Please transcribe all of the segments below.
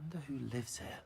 Wonder who lives here.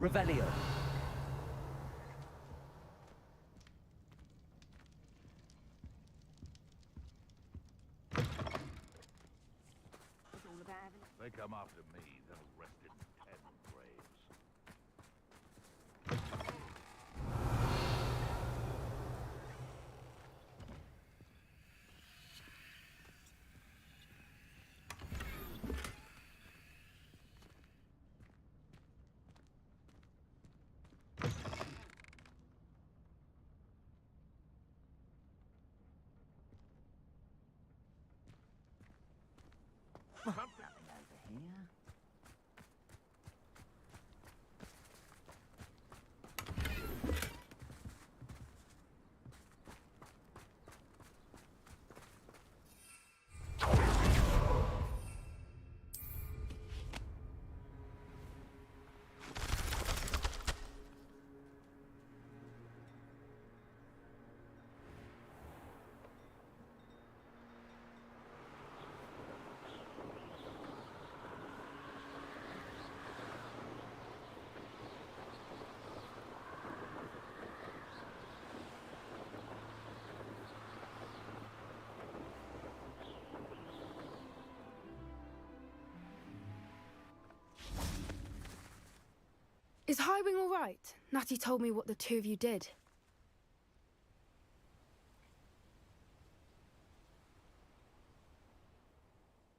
Revelio. They come after me, they'll rest in 10 graves. Nothing over here. Is Highwing all right? Natty told me what the two of you did.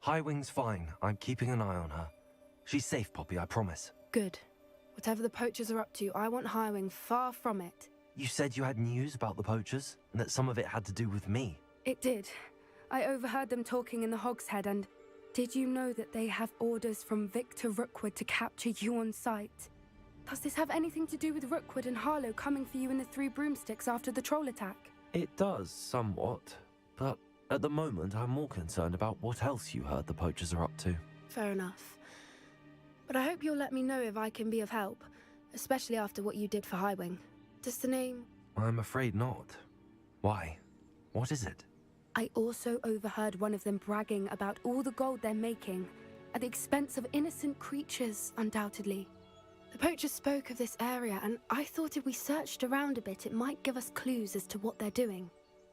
Highwing's fine. I'm keeping an eye on her. She's safe, Poppy, I promise. Good. Whatever the poachers are up to, I want Highwing far from it. You said you had news about the poachers, and that some of it had to do with me. It did. I overheard them talking in the Hogshead, and did you know that they have orders from Victor Rookwood to capture you on sight? Does this have anything to do with Rookwood and Harlow coming for you in the Three Broomsticks after the troll attack? It does, somewhat. But at the moment, I'm more concerned about what else you heard the poachers are up to. Fair enough. But I hope you'll let me know if I can be of help, especially after what you did for Highwing. Does the name... I'm afraid not. Why? What is it? I also overheard one of them bragging about all the gold they're making, at the expense of innocent creatures, undoubtedly. The poachers spoke of this area, and I thought if we searched around a bit, it might give us clues as to what they're doing.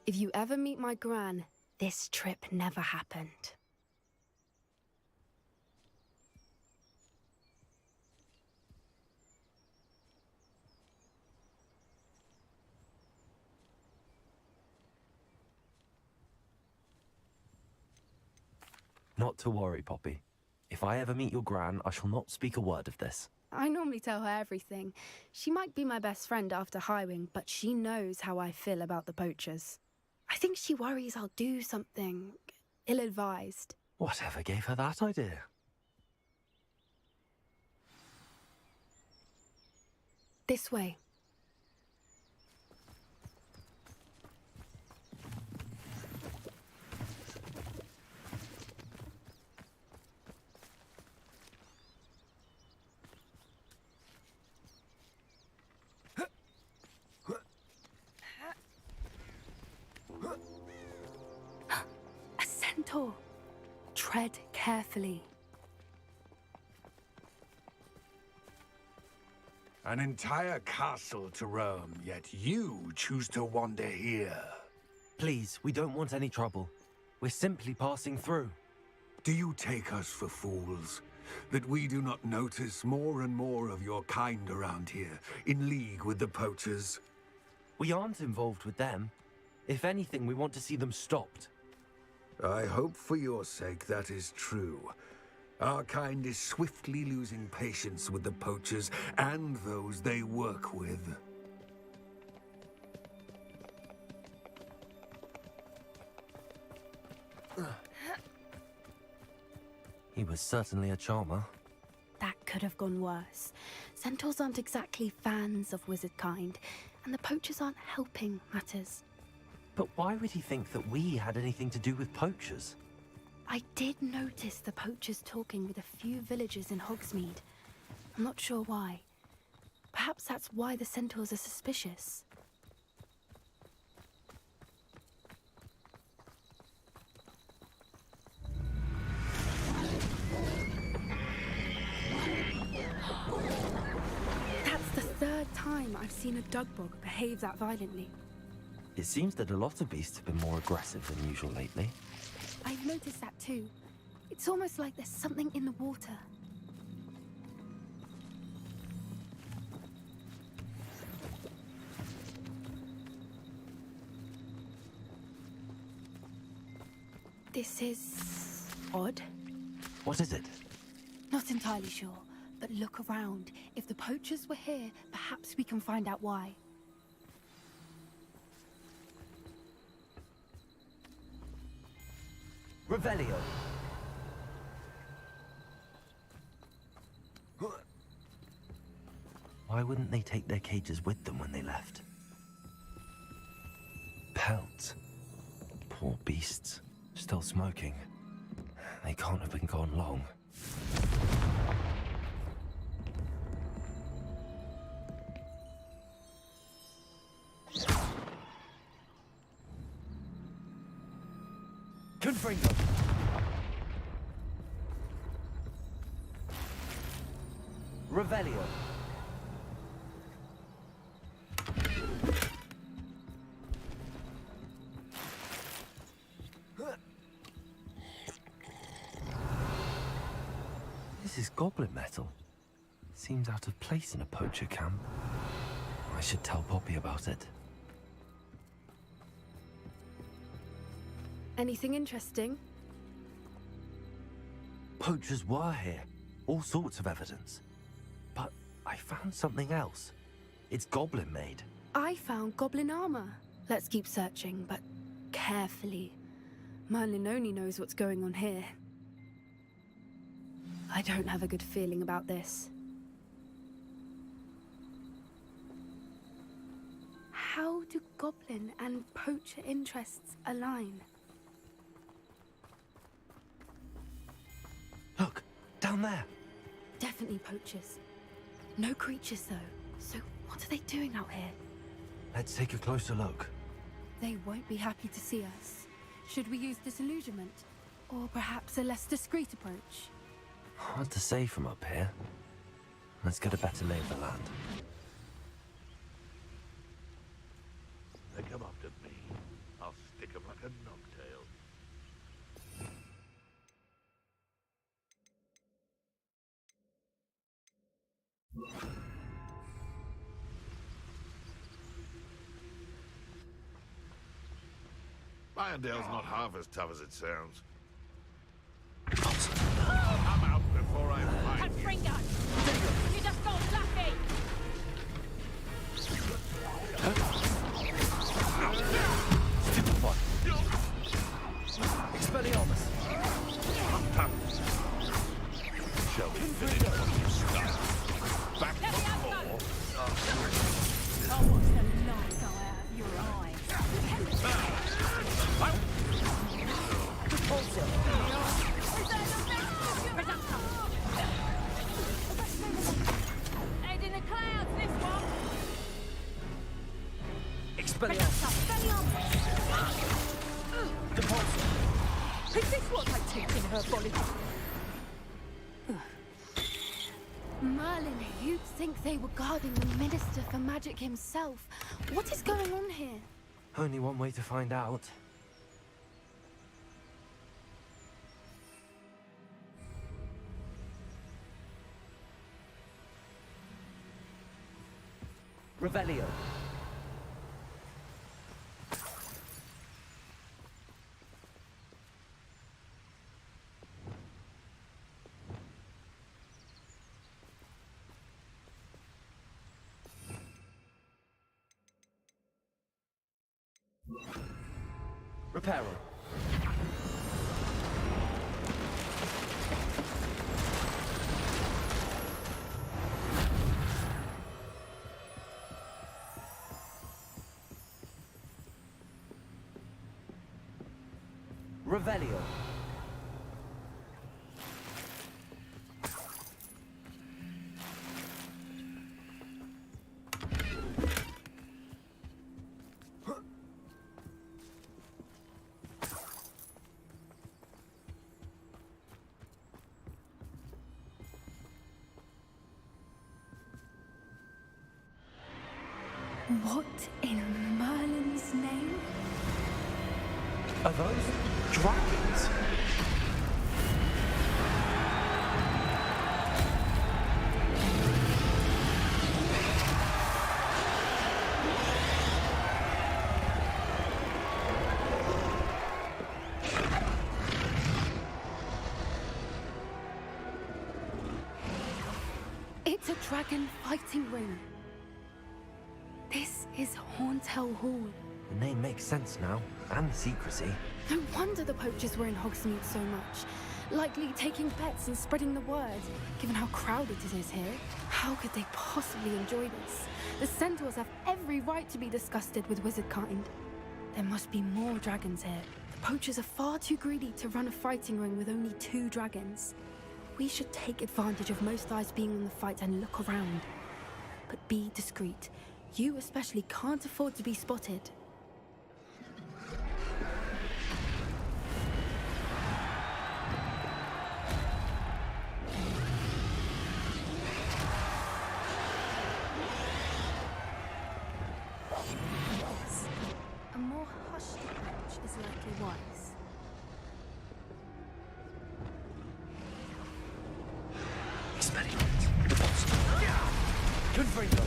If you ever meet my gran, this trip never happened. Not to worry, Poppy. If I ever meet your gran, I shall not speak a word of this. I normally tell her everything. She might be my best friend after Highwing, but she knows how I feel about the poachers. I think she worries I'll do something ill-advised. Whatever gave her that idea? This way. A centaur. Tread carefully. An entire castle to roam, yet you choose to wander here. Please, we don't want any trouble. We're simply passing through. Do you take us for fools? That we do not notice more and more of your kind around here, in league with the poachers? We aren't involved with them. If anything, we want to see them stopped. I hope for your sake that is true. Our kind is swiftly losing patience with the poachers and those they work with. He was certainly a charmer. That could have gone worse. Centaurs aren't exactly fans of wizard kind, and the poachers aren't helping matters. But why would he think that we had anything to do with poachers? I did notice the poachers talking with a few villagers in Hogsmeade. I'm not sure why. Perhaps that's why the centaurs are suspicious. That's the third time I've seen a dugbog behave that violently. It seems that a lot of beasts have been more aggressive than usual lately. I've noticed that too. It's almost like there's something in the water. This is odd. What is it? Not entirely sure, but look around. If the poachers were here, perhaps we can find out why. Revelio. Why wouldn't they take their cages with them when they left? Pelts. Poor beasts. Still smoking. They can't have been gone long. Confringo. Revelio. This is goblin metal. Seems out of place in a poacher camp. I should tell Poppy about it. Anything interesting? Poachers were here. All sorts of evidence. But I found something else. It's goblin made. I found goblin armor. Let's keep searching, but carefully. Merlin only knows what's going on here. I don't have a good feeling about this. How do goblin and poacher interests align? Look, down there. Definitely poachers. No creatures, though. So what are they doing out here? Let's take a closer look. They won't be happy to see us. Should we use disillusionment? Or perhaps a less discreet approach? Hard to say from up here. Let's get a better lay of the land. They come after me. I'll stick 'em like a knobtail. Irondale's not half as tough as it sounds. I'm out before I find you. Confringo! You just got lucky! Stupid one. Expelliarmus. Shall we finish what you start? Back Let me for have more. I'll watch the light go out of your eyes. Head in the clouds, this one! Expelliarmus. Is this what they teach in herbology? Merlin, you'd think they were guarding the Minister for Magic himself. What is going on here? Only one way to find out. Revelio. Reparo. Revelio. What in Merlin's name? Are those dragons? It's a dragon fighting ring. This is Hauntel Hall. The name makes sense now, and the secrecy. No wonder the poachers were in Hogsmeade so much. Likely taking bets and spreading the word, given how crowded it is here. How could they possibly enjoy this? The centaurs have every right to be disgusted with wizard kind. There must be more dragons here. The poachers are far too greedy to run a fighting ring with only 2 dragons. We should take advantage of most eyes being on the fight and look around. But be discreet. You especially can't afford to be spotted. Yes. A more hushed approach is likely wise. Experiment. The monster. Confringo.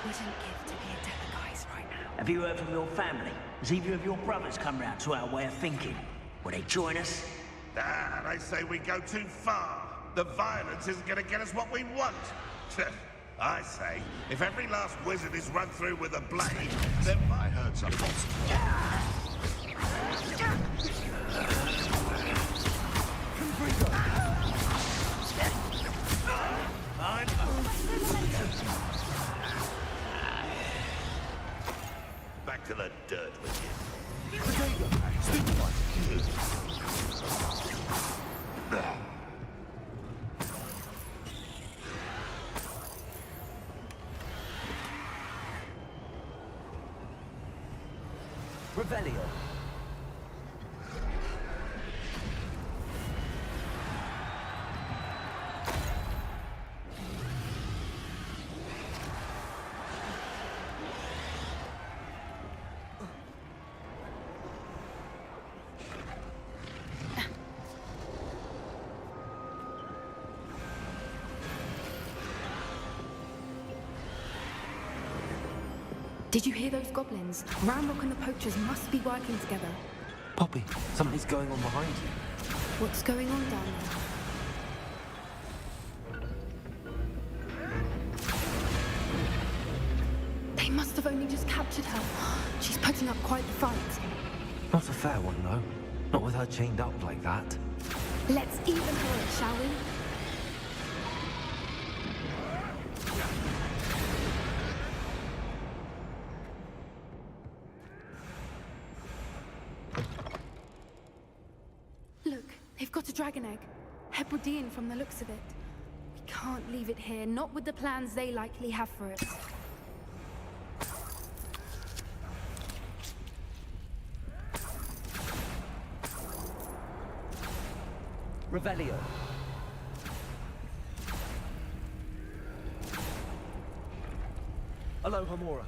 Wouldn't give to be a Delegais right now. Have you heard from your family? Has either of your brothers come round to our way of thinking? Will they join us? Ah, they say we go too far. The violence isn't going to get us what we want. I say, if every last wizard is run through with a blade, then I heard something. Back to the dirt with you. Revelio. Did you hear those goblins? Ramrock and the poachers must be working together. Poppy, something's going on behind you. What's going on down there? They must have only just captured her. She's putting up quite the fight. Not a fair one, though. Not with her chained up like that. Let's even her it, shall we? Look, they've got a dragon egg. Hebridean from the looks of it. We can't leave it here, not with the plans they likely have for it. Revelio. Aloha Mora.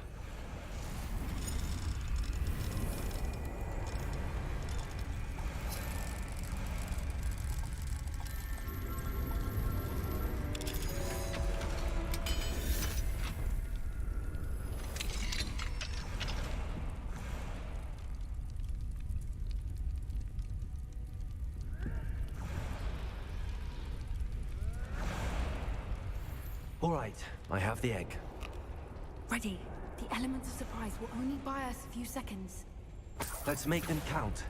All right, I have the egg. Ready. The elements of surprise will only buy us a few seconds. Let's make them count.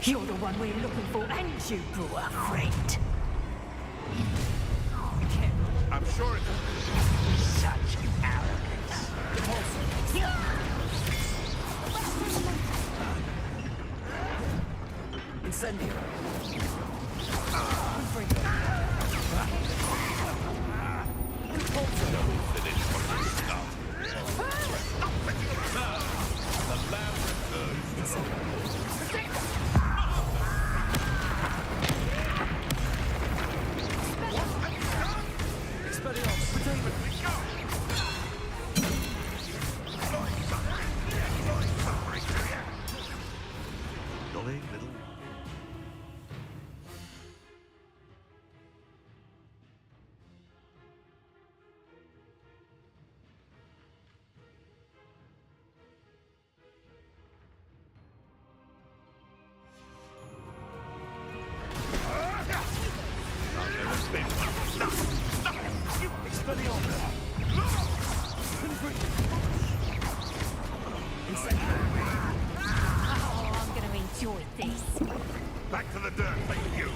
You're the one we're looking for, and you brought a friend. I'm sure it's... Such arrogance. Incendio. Finish what we started. The lab returns. Jolly little... Oh, I'm gonna enjoy this. Back to the dirt, thank you.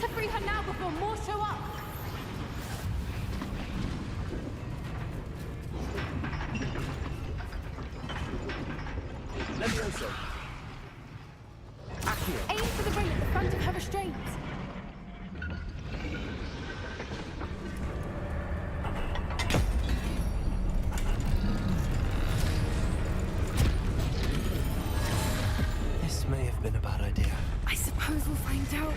Better free her now before more show up. Levioso. Accio. Aim for the ring at the front of her restraints. This may have been a bad idea. I suppose we'll find out.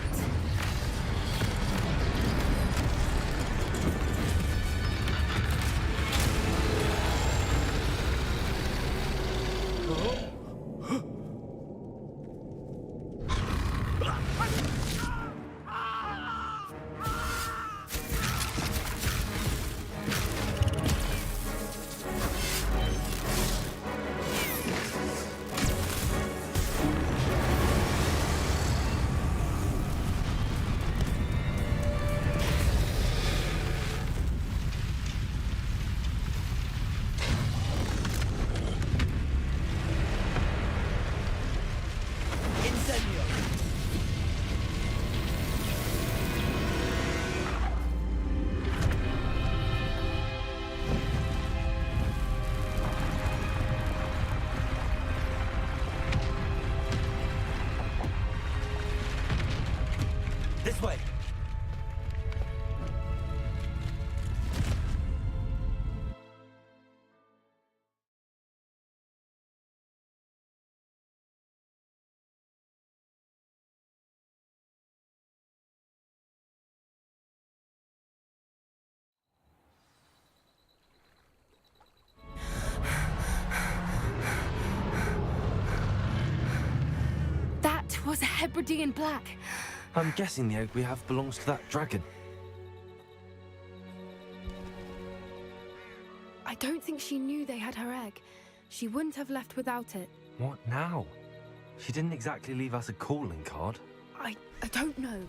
This way! That was a Hebridean black. I'm guessing the egg we have belongs to that dragon. I don't think she knew they had her egg. She wouldn't have left without it. What now? She didn't exactly leave us a calling card. I don't know.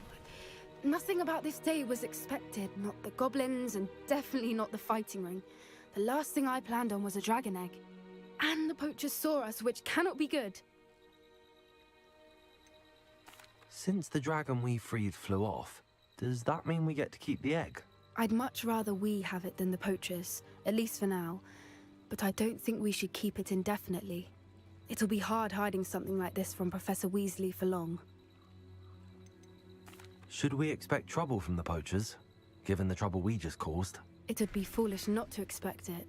Nothing about this day was expected. Not the goblins, and definitely not the fighting ring. The last thing I planned on was a dragon egg. And the poachers saw us, which cannot be good. Since the dragon we freed flew off, does that mean we get to keep the egg? I'd much rather we have it than the poachers, at least for now. But I don't think we should keep it indefinitely. It'll be hard hiding something like this from Professor Weasley for long. Should we expect trouble from the poachers, given the trouble we just caused? It would be foolish not to expect it.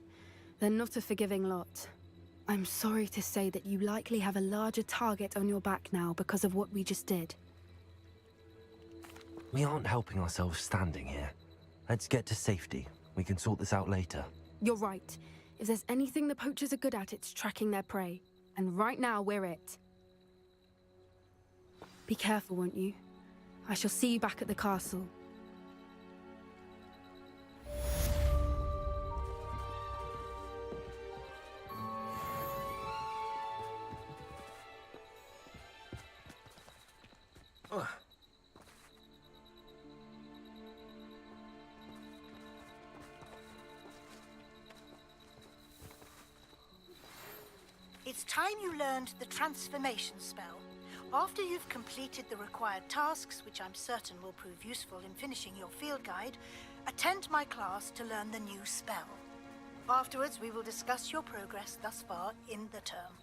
They're not a forgiving lot. I'm sorry to say that you likely have a larger target on your back now because of what we just did. We aren't helping ourselves standing here. Let's get to safety. We can sort this out later. You're right. If there's anything the poachers are good at, it's tracking their prey. And right now, we're it. Be careful, won't you? I shall see you back at the castle. It's time you learned the transformation spell. After you've completed the required tasks, which I'm certain will prove useful in finishing your field guide, attend my class to learn the new spell. Afterwards, we will discuss your progress thus far in the term.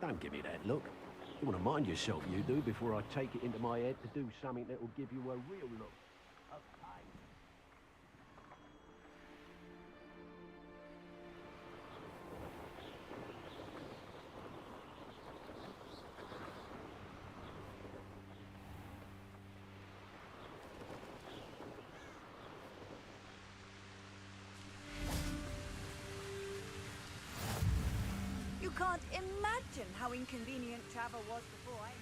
Don't give me that look. You want to mind yourself, you do, before I take it into my head to do something that will give you a real look. Okay. You can't imagine how inconvenient travel was before I invented.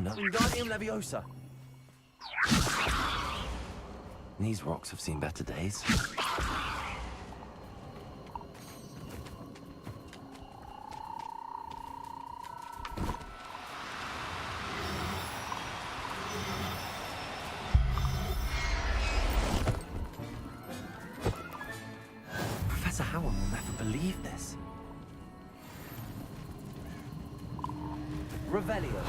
No. Wingardium Leviosa. These rocks have seen better days. Professor Howard will never believe this. Revelio.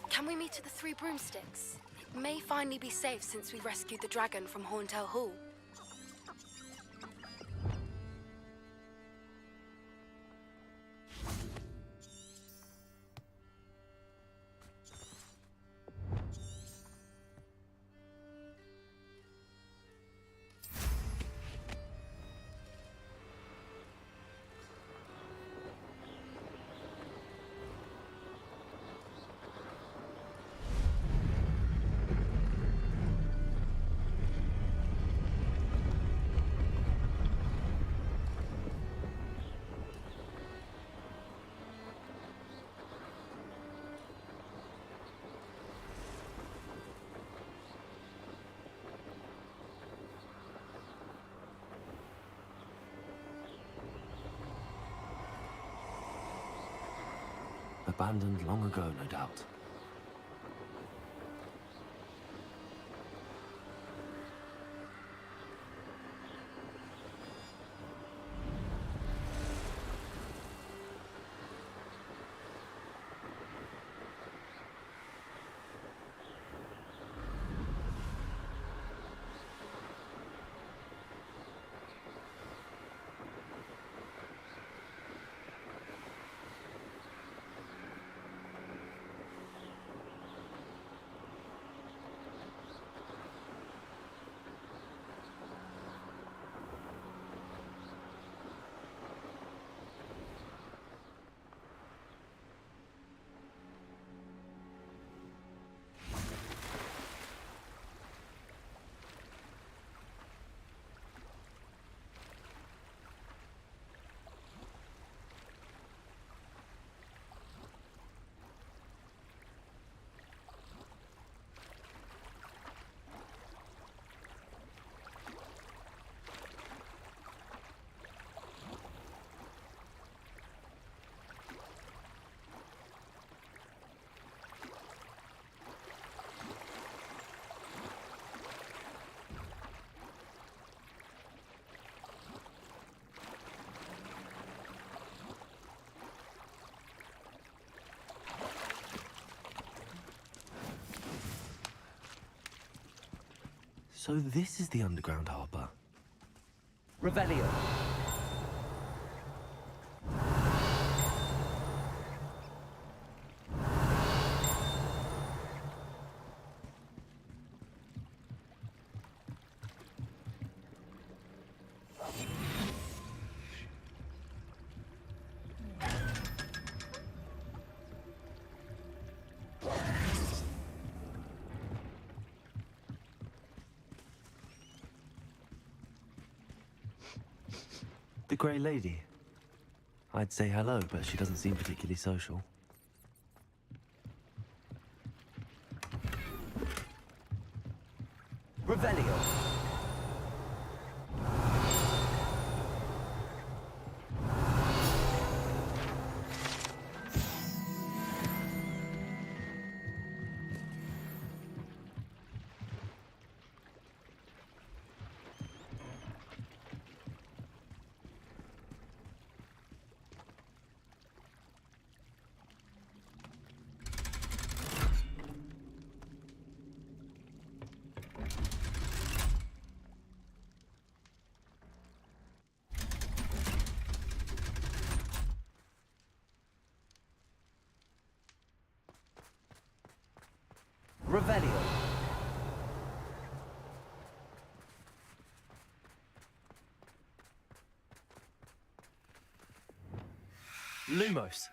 Can we meet at the Three Broomsticks? It may finally be safe since we rescued the dragon from Horntail Hall. abandoned long ago, no doubt. So this is the underground harbour. Revelio. The Grey Lady. I'd say hello, but she doesn't seem particularly social. Revelio. Revelio. Lumos.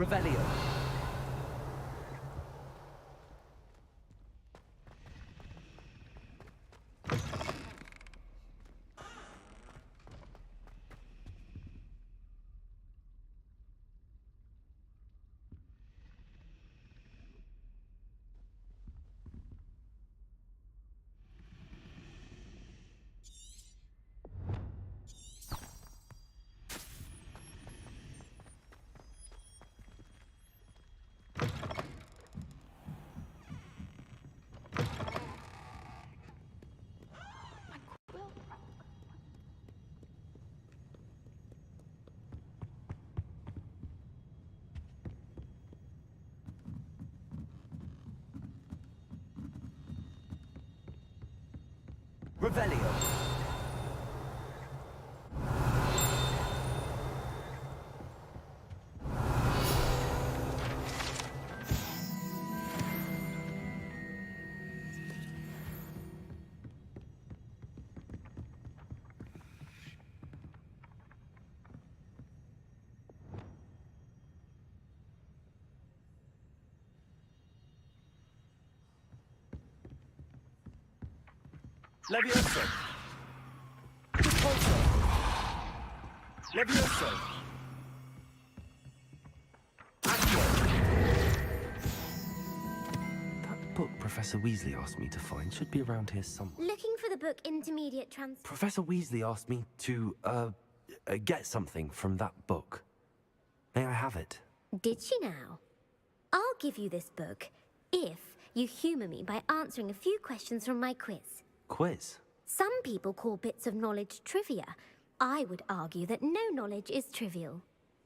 Revelio. Revelio. Levioso. Repulso. Levioso. Accio. That book Professor Weasley asked me to find should be around here somewhere. Looking for the book Intermediate Professor Weasley asked me to, get something from that book. May I have it? Did she now? I'll give you this book if you humour me by answering a few questions from my quiz. Quiz? Some people call bits of knowledge trivia. I would argue that no knowledge is trivial.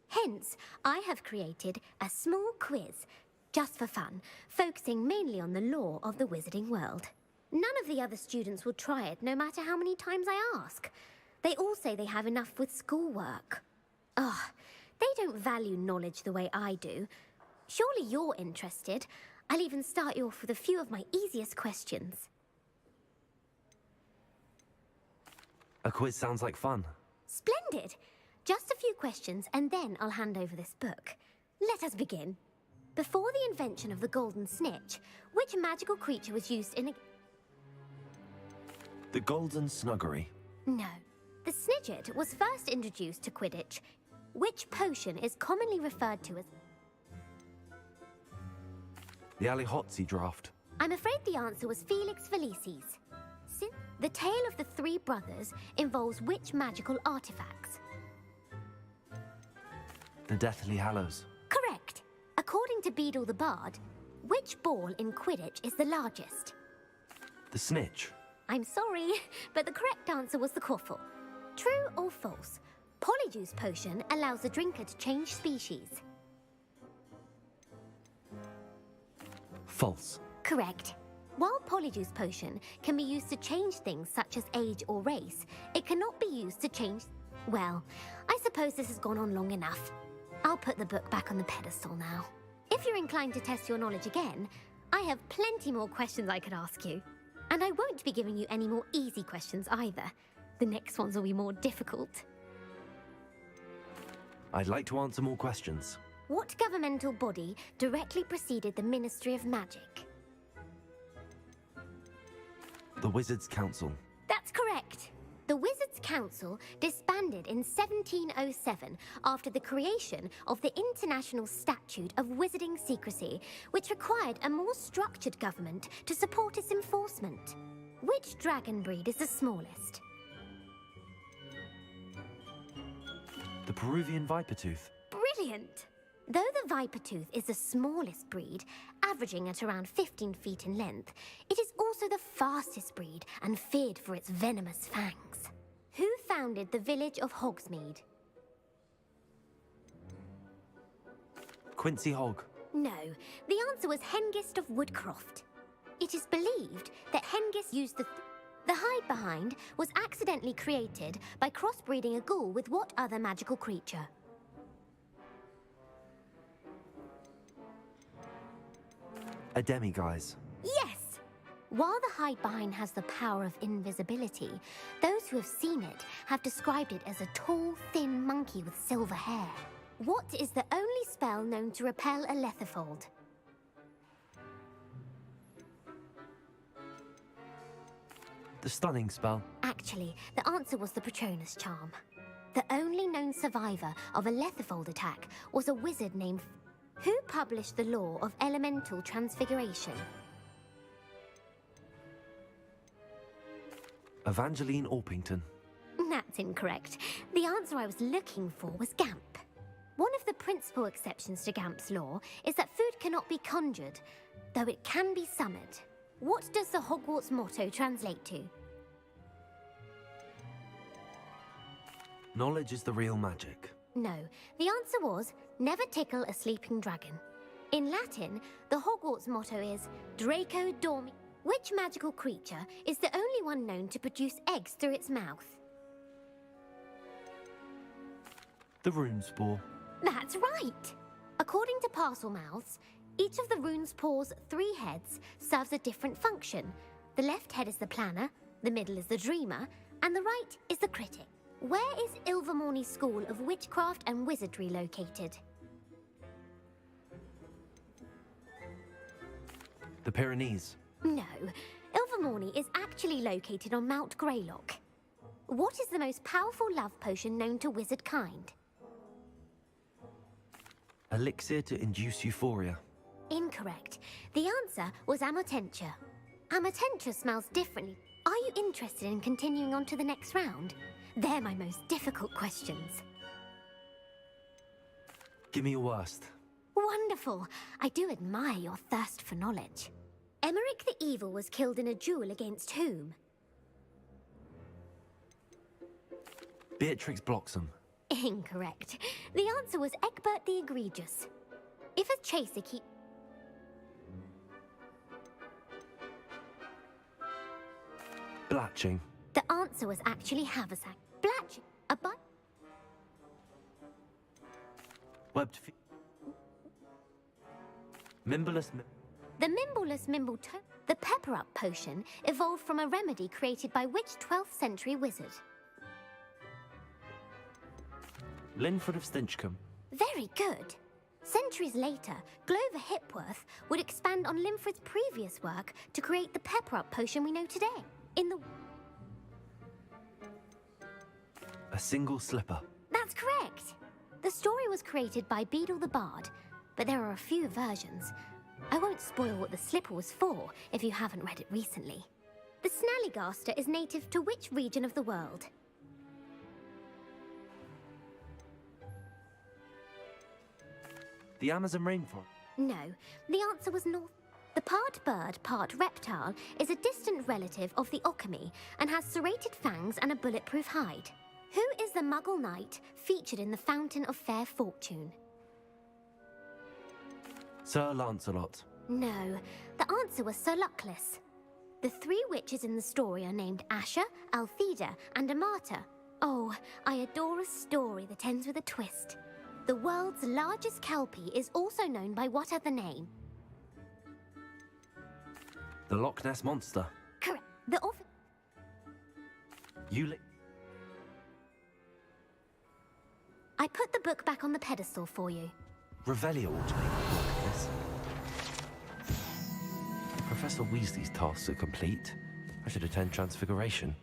Hence, I have created a small quiz, just for fun, focusing mainly on the lore of the wizarding world. None of the other students will try it, no matter how many times I ask. They all say they have enough with schoolwork. Ugh, they don't value knowledge the way I do. Surely you're interested. I'll even start you off with a few of my easiest questions. A quiz sounds like fun. Splendid! Just a few questions and then I'll hand over this book. Let us begin. Before the invention of the golden snitch, which magical creature was used in a... The Golden Snuggery. No. The snidget was first introduced to Quidditch. Which potion is commonly referred to as... The Allihotzi draft. I'm afraid the answer was Felix Felicis. The tale of the three brothers involves which magical artifacts? The Deathly Hallows. Correct. According to Beadle the Bard, which ball in Quidditch is the largest? The Snitch. I'm sorry, but the correct answer was the Quaffle. True or false? Polyjuice potion allows the drinker to change species. False. Correct. While Polyjuice potion can be used to change things such as age or race, it cannot be used to change... Well, I suppose this has gone on long enough. I'll put the book back on the pedestal now. If you're inclined to test your knowledge again, I have plenty more questions I could ask you. And I won't be giving you any more easy questions either. The next ones will be more difficult. I'd like to answer more questions. What governmental body directly preceded the Ministry of Magic? The Wizards' Council. That's correct. The Wizards' Council disbanded in 1707 after the creation of the International Statute of Wizarding Secrecy, which required a more structured government to support its enforcement. Which dragon breed is the smallest? The Peruvian Vipertooth. Brilliant! Though the Vipertooth is the smallest breed, averaging at around 15 feet in length, it is also the fastest breed and feared for its venomous fangs. Who founded the village of Hogsmeade? Quincy Hogg. No, the answer was Hengist of Woodcroft. It is believed that Hengist used the hide-behind was accidentally created by crossbreeding a ghoul with what other magical creature? A demiguise. Yes! While the hide-behind has the power of invisibility, those who have seen it have described it as a tall, thin monkey with silver hair. What is the only spell known to repel a letherfold? The Stunning Spell. Actually, the answer was the Patronus Charm. The only known survivor of a letherfold attack was a wizard named... Who published the law of elemental transfiguration? Evangeline Orpington. That's incorrect. The answer I was looking for was Gamp. One of the principal exceptions to Gamp's law is that food cannot be conjured, though it can be summoned. What does the Hogwarts motto translate to? Knowledge is the real magic. No, the answer was, never tickle a sleeping dragon. In Latin, the Hogwarts motto is Draco Dormi... Which magical creature is the only one known to produce eggs through its mouth? The rune spore. That's right! According to parcel mouths, each of the rune's paws' 3 heads serves a different function. The left head is the planner, the middle is the dreamer, and the right is the critic. Where is Ilvermorny's School of Witchcraft and Wizardry located? The Pyrenees. No, Ilvermorny is actually located on Mount Greylock. What is the most powerful love potion known to wizard kind? Elixir to induce euphoria. Incorrect. The answer was Amotentia. Amotentia smells differently. Are you interested in continuing on to the next round? They're my most difficult questions. Give me your worst. Wonderful. I do admire your thirst for knowledge. Emmerich the Evil was killed in a duel against whom? Beatrix Bloxham. Incorrect. The answer was Egbert the Egregious. If a chaser keeps... Blatching. The answer was actually Haversack. Blatching. A bite... Webbed feet. Mimbleless. The Mimbleless Mimbletoe. The Pepper-Up potion evolved from a remedy created by which 12th century wizard? Linford of Stinchcombe. Very good. Centuries later, Glover Hipworth would expand on Linford's previous work to create the Pepper-Up potion we know today. In the... A single slipper. That's correct. The story was created by Beadle the Bard, but there are a few versions. I won't spoil what the slipper was for if you haven't read it recently. The Snallygaster is native to which region of the world? The Amazon rainforest. No, the answer was north. The part bird, part reptile is a distant relative of the Occamy and has serrated fangs and a bulletproof hide. Who is the Muggle knight featured in the Fountain of Fair Fortune? Sir Lancelot. No, the answer was Sir Luckless. The 3 witches in the story are named Asher, Altheda, and Amata. Oh, I adore a story that ends with a twist. The world's largest kelpie is also known by what other name? The Loch Ness Monster. Correct. The I put the book back on the pedestal for you. Revelio ought to make a book of this. Professor Weasley's tasks are complete. I should attend Transfiguration.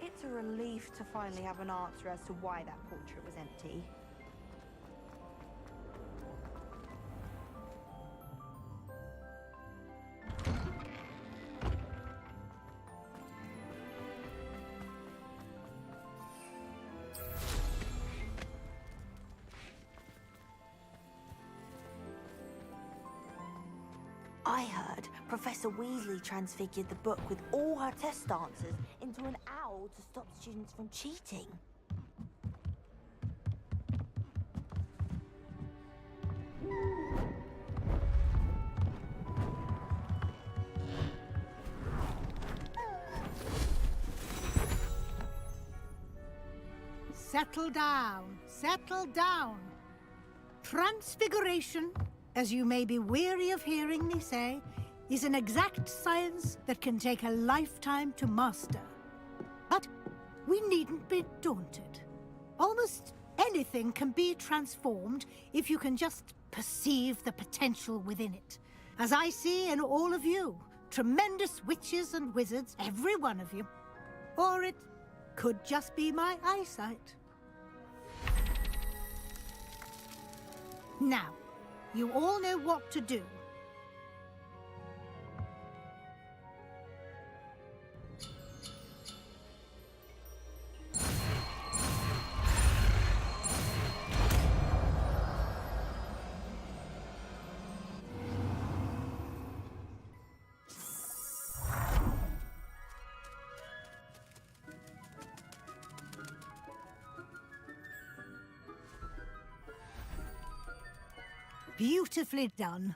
It's a relief to finally have an answer as to why that portrait was empty. I heard Professor Weasley transfigured the book with all her test answers into an owl to stop students from cheating. Settle down, settle down. Transfiguration, as you may be weary of hearing me say, is an exact science that can take a lifetime to master. But we needn't be daunted. Almost anything can be transformed if you can just perceive the potential within it. As I see in all of you, tremendous witches and wizards, every one of you. Or it could just be my eyesight. Now, you all know what to do. Beautifully done.